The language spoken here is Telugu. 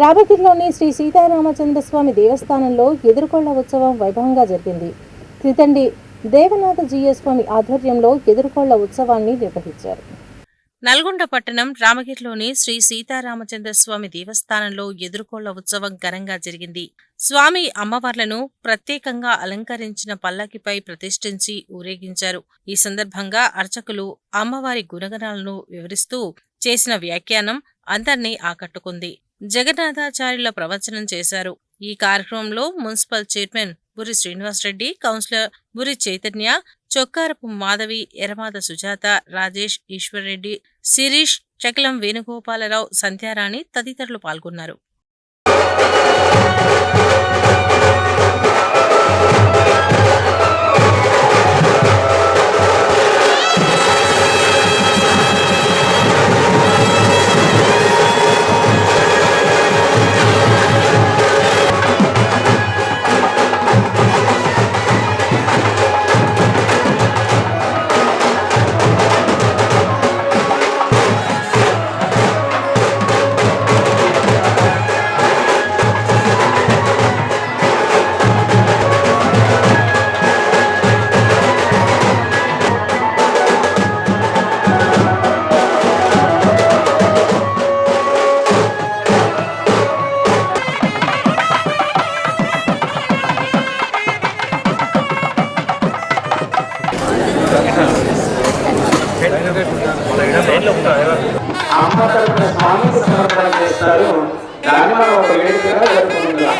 రామగిరిలోని శ్రీ సీతారామచంద్ర స్వామి దేవస్థానంలో ఎదురుకొళ్ల ఉత్సవం వైభవంగా జరిగింది. త్రితండి దేవనాథ జీయస్వామి ఆధ్వర్యంలో ఎదురుకొళ్ల ఉత్సవాన్ని నిర్వహించారు. నల్గొండ పట్టణం రామగిరిలోని శ్రీ సీతారామచంద్ర స్వామి దేవస్థానంలో ఎదురుకోళ్ల ఉత్సవం ఘనంగా జరిగింది. స్వామి అమ్మవార్లను ప్రత్యేకంగా అలంకరించిన పల్లకిపై ప్రతిష్ఠించి ఊరేగించారు. ఈ సందర్భంగా అర్చకులు అమ్మవారి గుణగణాలను వివరిస్తూ చేసిన వ్యాఖ్యానం అందర్నీ ఆకట్టుకుంది. జగన్నాథాచార్యుల ప్రవచనం చేశారు. ఈ కార్యక్రమంలో municipal chairman Buri Srinivasa Reddy, councillor Buri Chaitanya, Chokkarapu Madhavi, ఎరమాద Sujatha, Rajesh, Eshwar Reddy, Sirish, చకలం Venugopala Rao, Sandhyarani తదితరులు పాల్గొన్నారు. అమ్మ తరపున స్వామికి సమర్పణ చేస్తారు. దాన్ని మనం ఒక వేడుకగా జరుపుకుంటాం.